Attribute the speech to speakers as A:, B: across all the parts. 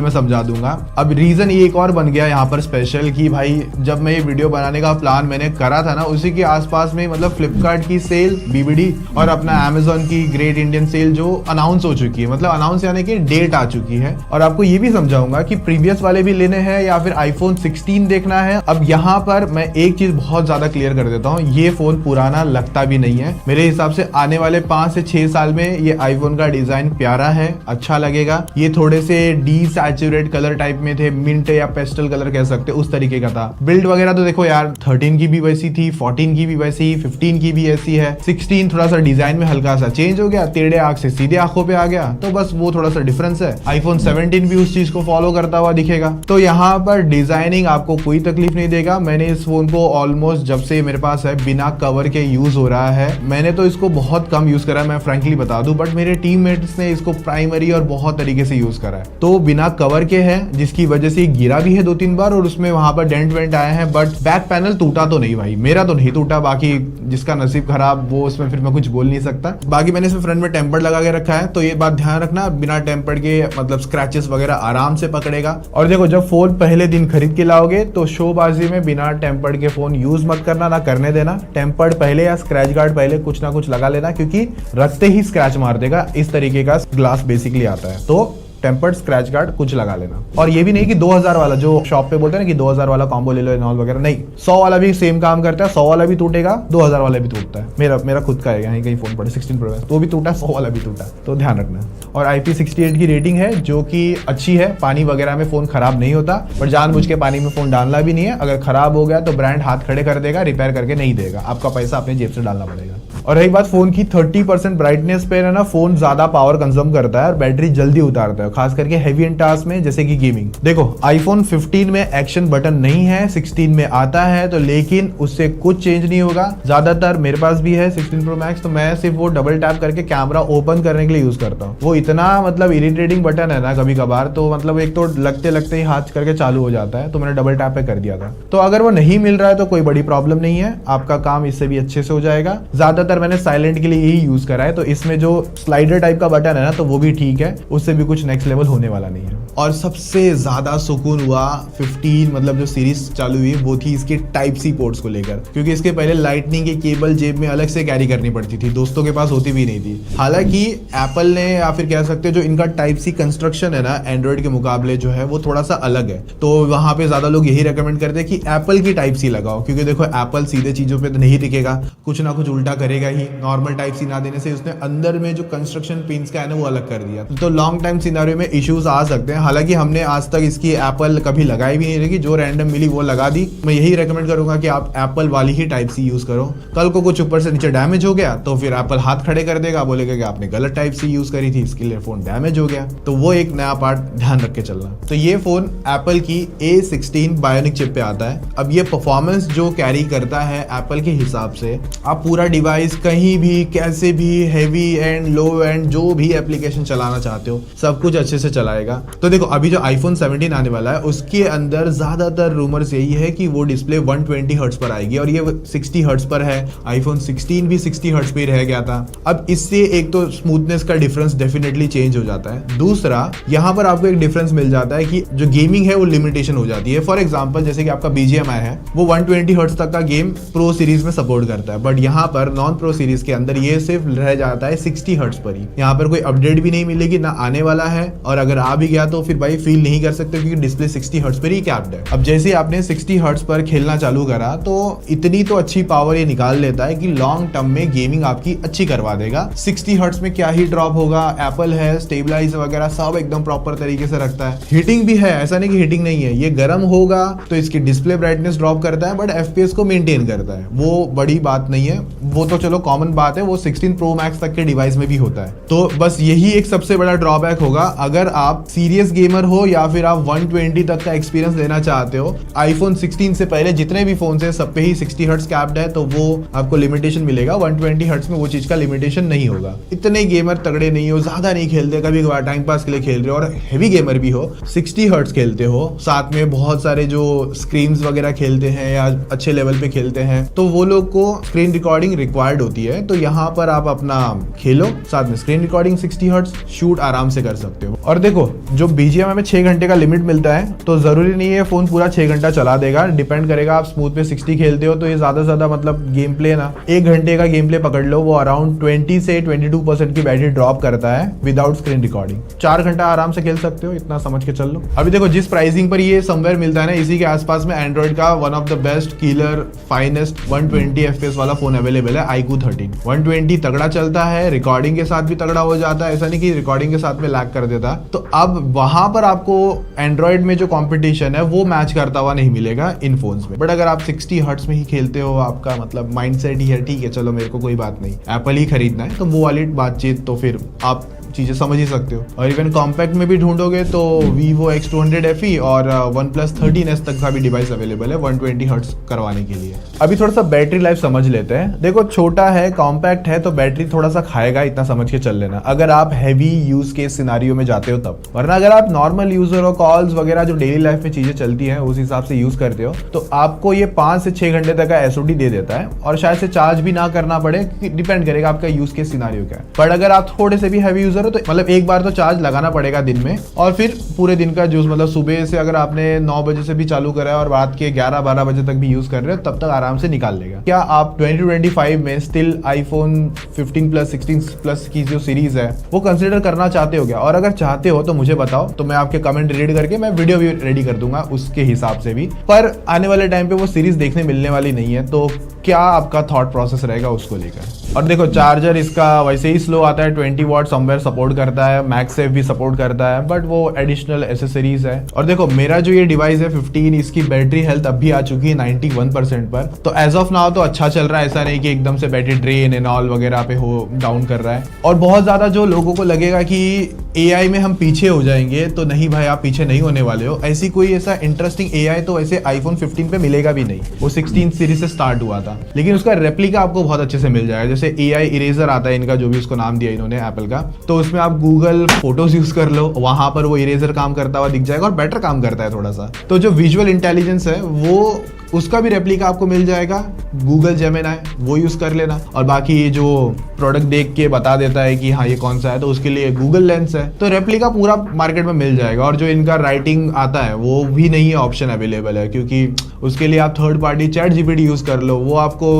A: में समझा दूंगा। अब रीजन ये एक और बन गया यहाँ पर स्पेशल कि भाई जब मैं ये वीडियो बनाने का प्लान मैंने करा था ना, उसी के आसपास में मतलब फ्लिपकार्ट की सेल बीबीडी और अपना अमेजोन की ग्रेट इंडियन सेल जो अनाउंस हो चुकी है, मतलब अनाउंस यानी कि डेट आ चुकी है। और आपको ये भी समझाऊंगा कि प्रीवियस वाले भी लेने हैं या फिर आईफोन 16 देखना है। अब यहाँ पर मैं एक चीज बहुत ज्यादा क्लियर कर देता हूँ, ये फोन पुराना लगता भी नहीं है। मेरे हिसाब से आने वाले 5 से 6 साल में ये आईफोन का डिजाइन प्यारा है, अच्छा लगेगा। ये थोड़े से डी सैचुरेट कलर टाइप में थे, मिंट या पेस्टल कलर कह सकते उस तरीके का था। बिल्ड वगैरह तो देखो यार 13 की भी वैसी थी, 14 की भी वैसी, 15 की भी ऐसी है। 16 थोड़ा सा डिजाइन में हल्का सा चेंज हो गया, टेढ़े आंख से सीधे आंखों पे आ गया, तो बस वो थोड़ा सा डिफरेंस है। आईफोन 17 भी उस चीज को फॉलो करता हुआ दिखेगा। तो यहाँ पर डिजाइनिंग आपको कोई तकलीफ नहीं देगा। मैंने इस फोन को ऑलमोस्ट जब से मेरे पास है बिना कवर के यूज हो रहा है। मैंने तो इसको बहुत कम यूज करा है, मैं फ्रेंकली बता दूं, बट मेरे टीममेट्स ने इसको प्राइमरी और बहुत तरीके से यूज करा है। तो बिना कवर के है, जिसकी वजह से गिरा भी है 2-3 बार और उसमें वहां पर डेंट वेंट आए हैं, बट बैक पैनल टूटा तो नहीं भाई, मेरा तो नहीं टूटा। बाकी जिसका नसीब खराब वो उसमें फिर मैं कुछ बोल नहीं सकता। बाकी मैंने इसमें फ्रंट में टेम्पर्ड लगा के रखा है, तो ये बात ध्यान रखना, बिना टेम्पर्ड के मतलब स्क्रैचेस वगैरह आराम से पकड़ेगा। और देखो जब फोन पहले दिन खरीद के लाओगे तो शोबाजी में बिना टेम्पर्ड के फोन यूज मत करना, ना करने देना। टेम्पर्ड पहले या स्क्रैच गार्ड पहले कुछ ना कुछ लगा लेना, क्योंकि रखते ही स्क्रैच मार देगा। इस तरीके का ग्लास बेसिकली आता है, तो टेम्पर्ड स्क्रैच गार्ड कुछ लगा लेना। और ये भी नहीं कि 2000 वाला जो शॉप पे बोलते हैं ना कि 2000 वाला कॉम्बो ले लो नॉल वगैरह, नहीं, 100 वाला भी सेम काम करता है। 100 वाला भी टूटेगा, 2000 वाला भी टूटता है। मेरा खुद का है, यहीं कहीं फोन पड़े 16 प्रो मैक्स, तो भी टूटा, 100 वाला भी टूटा, तो ध्यान रखना। और IP68 की रेटिंग है जो कि अच्छी है, पानी वगैरह में फोन खराब नहीं होता, पर जानबूझ के पानी में फोन डालना भी नहीं है। अगर खराब हो गया तो ब्रांड हाथ खड़े कर देगा, रिपेयर करके नहीं देगा, आपका पैसा अपने जेब से डालना पड़ेगा। और रही बात फोन की 30% ब्राइटनेस पे है ना, फोन ज्यादा पावर कंज्यूम करता है और बैटरी जल्दी उतारता है, खास करके हेवी एंड टास्क में जैसे कि गेमिंग। देखो आईफोन 15 में एक्शन बटन नहीं है, 16 में आता है, तो लेकिन उससे कुछ चेंज नहीं होगा। ज्यादातर मेरे पास भी है 16 प्रो मैक्स, तो मैं सिर्फ वो डबल टैप करके कैमरा ओपन करने के लिए यूज करता हूँ। वो इतना मतलब इरिटेटिंग बटन है ना कभी कभार, तो मतलब एक तो लगते लगते ही हाथ करके चालू हो जाता है, तो मैंने डबल टैप पे कर दिया था। तो अगर वो नहीं मिल रहा है तो कोई बड़ी प्रॉब्लम नहीं है, आपका काम इससे भी अच्छे से हो जाएगा। ज्यादातर मैंने साइलेंट के लिए यही यूज करा है, तो इसमें जो स्लाइडर टाइप का बटन है ना, तो वो भी ठीक है, उससे भी कुछ नेक्स्ट लेवल होने वाला नहीं है। और सबसे ज्यादा सुकून हुआ 15 मतलब जो सीरीज चालू हुई वो थी इसके टाइप सी पोर्ट्स को लेकर, क्योंकि इसके पहले लाइटनिंग की केबल जेब में अलग से कैरी करनी पड़ती थी, दोस्तों के पास होती भी नहीं थी। हालांकि एप्पल ने या फिर कह सकते हैं जो इनका टाइप सी कंस्ट्रक्शन है ना एंड्रॉइड के मुकाबले जो है वो थोड़ा सा अलग है, तो वहां पे ज्यादा लोग यही रेकमेंड करते हैं कि एप्पल की टाइप सी लगाओ, क्योंकि देखो एप्पल सीधे चीजों पे तो नहीं टिकेगा, कुछ ना कुछ उल्टा करेगा ही। नॉर्मल टाइप सी ना देने से उसने अंदर में जो कंस्ट्रक्शन पिंस का है ना वो अलग कर दिया, तो लॉन्ग टाइम सिनेरियो में इश्यूज आ सकते हैं। हालांकि हमने आज तक इसकी एप्पल कभी लगाई भी नहीं रही, जो रैंडम मिली वो लगा दी। मैं यही रेकमेंड करूंगा कि आप एप्पल वाली ही टाइप सी यूज करो। कल को कुछ ऊपर से नीचे डैमेज हो गया तो फिर एप्पल हाथ खड़े कर देगा, बोलेगा कि आपने गलत टाइप सी यूज करी थी, इसके लिए फोन डैमेज हो गया। तो वो एक नया पार्ट ध्यान रख के चलना। तो ये फोन एप्पल की A16 बायोनिक चिप पे आता है। अब ये परफॉर्मेंस जो कैरी करता है एप्पल के हिसाब से, आप पूरा डिवाइस कहीं भी कैसे भी हैवी एंड लो एंड जो भी एप्लीकेशन चलाना चाहते हो सब कुछ अच्छे से चलाएगा। तो देखो अभी जो आईफोन 17 आने वाला है उसके अंदर ज्यादातर रूमर्स यही है कि वो डिस्प्ले 120 हर्ट्ज पर आएगी, और ये 60 हर्ट्ज पर है। आईफोन 16 भी 60 हर्ट्ज पे ही रह गया था। अब इससे एक तो स्मूथनेस का डिफरेंस डेफिनेटली चेंज हो जाता है, दूसरा यहाँ पर आपको एक डिफरेंस मिल जाता है कि जो गेमिंग है वो लिमिटेशन हो जाती है। फॉर एग्जाम्पल जैसे कि आपका BGMI है वो 120 हर्ट्ज तक का गेम प्रो सीरीज में सपोर्ट करता है, बट यहाँ पर नॉन प्रो सीरीज के अंदर ये सिर्फ रह जाता है 60 हर्ट्ज पर ही। यहाँ पर कोई अपडेट भी नहीं मिलेगी, ना आने वाला है, और अगर आ भी गया तो फिर भाई फील नहीं कर सकते क्योंकि डिस्प्ले 60 हर्ट्ज पर ही कैप्ड है। अब जैसे आपने 60 हर्ट्ज पर खेलना चालू करा तो इतनी तो अच्छी पावर ये निकाल लेता है कि लॉन्ग टर्म में गेमिंग आपकी अच्छी करवा देगा। 60 हर्ट्ज में क्या ही ड्रॉप होगा, एप्पल है, स्टेबलाइज वगैरह सब एकदम प्रॉपर तरीके से रखता है। हीटिंग भी है, ऐसा नहीं कि हीटिंग नहीं है, ये गर्म होगा तो इसकी डिस्प्ले ब्राइटनेस ड्रॉप करता है, बट FPS को मेंटेन करता है, वो बड़ी बात नहीं है, वो तो चलो कॉमन बात है, वो 16 प्रो मैक्स तक के डिवाइस में भी होता है। तो बस यही एक सबसे बड़ा ड्रॉबैक होगा अगर आप सीरियस गेमर हो या फिर आप 120 तक का एक्सपीरियंस लेना चाहते हो। आईफोन 16 से पहले जितने भी फोन है सब पे ही 60 हर्ट्ज कैप्ड है, तो वो आपको लिमिटेशन मिलेगा। 120 हर्ट्ज में वो चीज का लिमिटेशन नहीं होगा। इतने गेमर तगड़े नहीं हो, ज्यादा नहीं खेलते, कभी कभार टाइम पास के लिए खेल रहे हो, और हेवी गेमर भी हो, 60 हर्ट्ज खेलते हो, साथ में बहुत सारे जो स्क्रीन्स वगैरह खेलते हैं या अच्छे लेवल पे खेलते हैं, तो वो लोग को स्क्रीन रिकॉर्डिंग रिक्वायर्ड होती है, तो यहाँ पर आप अपना खेलो, साथ में स्क्रीन रिकॉर्डिंग 60 हर्ट्ज, शूट आराम से कर सकते हो। और देखो जो BGMI में 6 घंटे का लिमिट मिलता है, तो जरूरी नहीं है फोन पूरा 6 घंटा चला देगा, डिपेंड करेगा। आप स्मूथ पे 60 खेलते हो तो ये ज्यादा से ज्यादा मतलब गेम प्ले ना 1 घंटे का गेम प्ले पकड़ लो, वो अराउंड 20 से 22% की बैटरी ड्रॉप करता है विदाउट स्क्रीन रिकॉर्डिंग। 4 घंटा आराम से खेल सकते हो, इतना समझ के चल लो। अभी देखो जिस प्राइसिंग पर ये समवेयर मिलता है ना, इसी के आसपास में एंड्रॉइड का one of the best killer finest 120 FPS वाला फोन अवेलेबल है, iQOO 13। 120 तगड़ा चलता है, रिकॉर्डिंग के साथ भी तगड़ा हो जाता है, ऐसा नहीं कि रिकॉर्डिंग के साथ में लैग कर देता। तो अब वहां पर आपको एंड्रॉइड में जो कंपटीशन है वो मैच करता हुआ नहीं मिलेगा इन फोन्स में। बट अगर आप 60 हर्ट्ज में ही खेलते हो, आपका मतलब माइंडसेट ही है ठीक है चलो मेरे को कोई बात नहीं एप्पल ही खरीदना है, तो वो वाली बातचीत तो फिर आप चीजें समझ ही सकते हो। और इवन कॉम्पैक्ट में भी ढूंढोगे तो Vivo X200 FE और OnePlus 13s तक का भी डिवाइस अवेलेबल है 120 हर्ट्ज करवाने के लिए। अभी थोड़ा सा बैटरी लाइफ समझ लेते हैं। देखो छोटा है, कॉम्पैक्ट है, तो बैटरी थोड़ा सा खाएगा, इतना समझ के चल लेना अगर आप हैवी यूज के सिनारियो में जाते हो तब। वरना अगर आप नॉर्मल यूजर हो, कॉल्स वगैरह जो डेली लाइफ में चीजें चलती है उस हिसाब से यूज करते हो, तो आपको ये 5 से 6 घंटे तक का SOD दे देता है, और शायद से चार्ज भी ना करना पड़े, डिपेंड करेगा आपका यूज के सिनारियो क्या है। पर अगर आप थोड़े से भी हैवी यूजर हो तो मतलब एक बार तो चार्ज लगाना पड़ेगा दिन में, और फिर पूरे दिन का यूज मतलब सुबह से अगर आपने 9 बजे से भी चालू करा है और रात के 11-12 बजे तक भी यूज कर रहे हो, तब तक आराम से निकाल लेगा। क्या आप 2025 में स्टिल iPhone 15 प्लस 16 प्लस की जो सीरीज है वो कंसिडर करना चाहते हो क्या? और अगर चाहते हो तो मुझे बताओ, तो मैं आपके कमेंट रीड करके मैं वीडियो भी रेडी कर दूंगा उसके हिसाब से भी। पर आने वाले टाइम पे वो सीरीज देखने मिलने वाली नहीं है, तो क्या आपका थॉट प्रोसेस रहेगा उसको लेकर? और देखो चार्जर इसका वैसे ही स्लो आता है, 20 वॉट समवेयर सपोर्ट करता है, मैगसेफ भी सपोर्ट करता है, बट वो एडिशनल एसेसरीज है। और देखो मेरा जो ये डिवाइस है 15, इसकी बैटरी हेल्थ अभी आ चुकी है 91% पर, तो एज ऑफ नाउ तो अच्छा चल रहा है, ऐसा नहीं कि एकदम से बैटरी ड्रेन एंड ऑल वगैरह पे हो डाउन कर रहा है। और बहुत ज्यादा जो लोगों को लगेगा कि AI में हम पीछे हो जाएंगे, तो नहीं भाई आप पीछे नहीं होने वाले हो। ऐसी कोई ऐसा इंटरेस्टिंग AI तो ऐसे iPhone 15 पे मिलेगा भी नहीं, वो 16 सीरीज से स्टार्ट हुआ था, लेकिन उसका रेप्लिका आपको बहुत अच्छे से मिल जाएगा। जैसे AI इरेजर आता है इनका, जो भी उसको नाम दिया इन्होंने एप्पल का, तो उसमें आप गूगल फोटोज यूज कर लो, वहां पर वो इरेजर काम करता हुआ दिख जाएगा, और बेटर काम करता है थोड़ा सा। तो जो विजुअल इंटेलिजेंस है वो उसका भी रेप्लिका आपको मिल जाएगा, गूगल जेमिनी वो यूज कर लेना। और बाकी जो प्रोडक्ट देख के बता देता है कि हाँ ये कौन सा है, तो उसके लिए गूगल लेंस है, तो रेप्लिका पूरा मार्केट में मिल जाएगा। और जो इनका राइटिंग आता है वो भी नहीं है ऑप्शन अवेलेबल है, क्योंकि उसके लिए आप थर्ड पार्टी ChatGPT यूज कर लो, वो आपको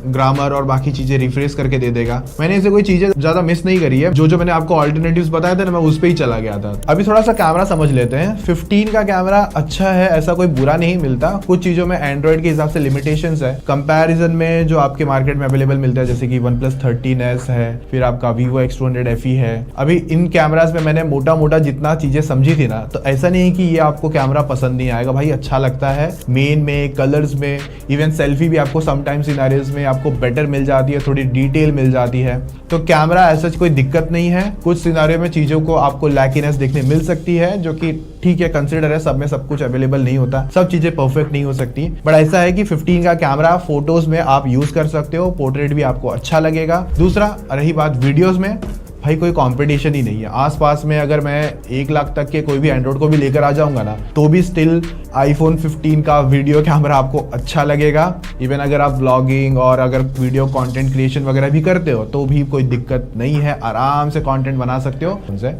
A: ग्रामर और बाकी चीजें रिफ्रेश करके दे देगा। मैंने इसे कोई चीजें ज्यादा मिस नहीं करी है, जो मैंने आपको ऑल्टरनेटिव्स बताए थे ना, मैं उस पर ही चला गया था। अभी थोड़ा सा कैमरा समझ लेते हैं। 15 का कैमरा अच्छा है, ऐसा कोई बुरा नहीं मिलता, कुछ चीजों में एंड्रॉइड के हिसाब से लिमिटेशंस है कंपैरिजन में जो आपके मार्केट में अवेलेबल मिलता है, जैसे कि OnePlus 13s है, फिर आपका Vivo X200 FE है। अभी इन कैमरास में मैंने मोटा मोटा जितना चीजें समझी थी ना, तो ऐसा नहीं है कि ये आपको कैमरा पसंद नहीं आएगा, भाई अच्छा लगता है मेन में, कलर्स में, इवन सेल्फी भी आपको समटाइम्स सिनेरियोस में आपको बेटर मिल जाती है, थोड़ी डिटेल मिल जाती है। तो कैमरा ऐसा कोई दिक्कत नहीं है, कुछ सिनेरियो में चीजों को आपको लैकीनेस देखने मिल सकती है, जो कि ठीक है कंसिडर है, सब में सब कुछ अवेलेबल नहीं होता, सब चीजें परफेक्ट नहीं हो सकती। बट ऐसा है कि 15 का कैमरा फोटोज में आप यूज कर सकते हो, पोर्ट्रेट भी आपको अच्छा लगेगा। दूसरा रही बात वीडियोस में, भाई कोई कंपटीशन ही नहीं है आसपास में। अगर मैं 1 लाख तक के कोई भी एंड्रॉइड को भी लेकर आ जाऊंगा ना, तो भी स्टिल iPhone 15 का वीडियो कैमरा आपको अच्छा लगेगा। इवन अगर आप ब्लॉगिंग और अगर वीडियो कंटेंट क्रिएशन वगैरह भी करते हो, तो भी कोई दिक्कत नहीं है, आराम से कंटेंट बना सकते हो उनसे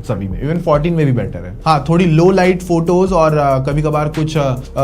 A: सभी में। इवन 14 में भी बेटर है। हाँ थोड़ी लो लाइट फोटोज और कभी कभार कुछ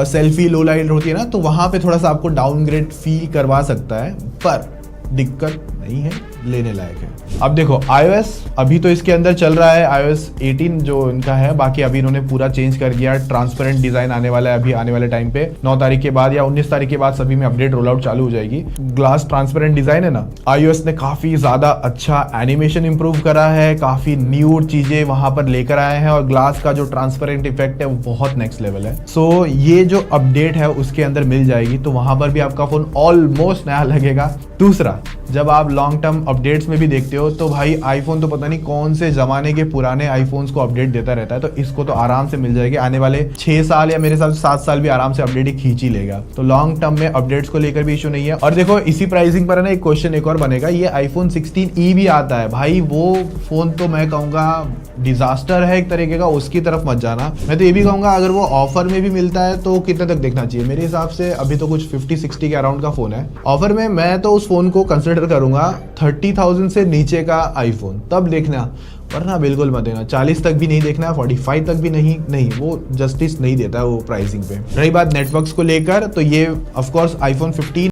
A: सेल्फी लो लाइट होती है ना, तो वहां पे थोड़ा सा आपको डाउनग्रेड फील करवा सकता है, पर दिक्कत नहीं है, लेने लायक है। अब देखो iOS अभी तो इसके अंदर चल रहा है iOS 18 जो इनका है, बाकी अभी इन्होंने पूरा चेंज कर दिया, ट्रांसपेरेंट डिजाइन आने वाला है अभी आने वाले टाइम पे। 9 तारीख के बाद या 19 तारीख के बाद सभी में अपडेट रोल आउट चालू हो जाएगी। ग्लास ट्रांसपेरेंट डिजाइन है ना, iOS ने काफी ज्यादा अच्छा एनिमेशन इंप्रूव करा है, काफी न्यू चीजें वहां पर लेकर आए हैं, और ग्लास का जो ट्रांसपेरेंट इफेक्ट है वो बहुत नेक्स्ट लेवल है। सो ये जो अपडेट है उसके अंदर मिल जाएगी, तो वहां पर भी आपका फोन ऑलमोस्ट नया लगेगा। दूसरा, जब आप लॉन्ग टर्म अपडेट्स में भी देखते हो, तो भाई आईफोन तो पता नहीं कौन से जमाने के पुराने आईफोन्स को अपडेट देता रहता है, तो इसको तो आराम से मिल जाएगी। आने वाले 6 साल या मेरे हिसाब से 7 साल भी आराम से अपडेट ही खींच ही लेगा, तो लॉन्ग टर्म में अपडेट्स को लेकर भी इशू नहीं है। और देखो इसी प्राइसिंग पर है ना, एक क्वेश्चन एक और बनेगा, ये iPhone 16e भी आता है भाई, वो फोन तो मैं कहूंगा डिजास्टर है एक तरीके का, उसकी तरफ मत जाना। मैं तो ये भी कहूंगा अगर वो ऑफर में भी मिलता है तो कितने तक देखना चाहिए, मेरे हिसाब से अभी तो कुछ 50-60 के अराउंड का फोन है ऑफर में, मैं तो उस फोन को कंसिडर कंसिडर करूंगा 30,000 से नीचे का आईफोन, तब देखना, वरना बिल्कुल मत देना। 40 तक भी नहीं देखना, 45 तक भी नहीं, वो जस्टिस नहीं देता वो प्राइसिंग पे। रही बात नेटवर्क्स को लेकर, तो ये ऑफ कोर्स आईफोन 15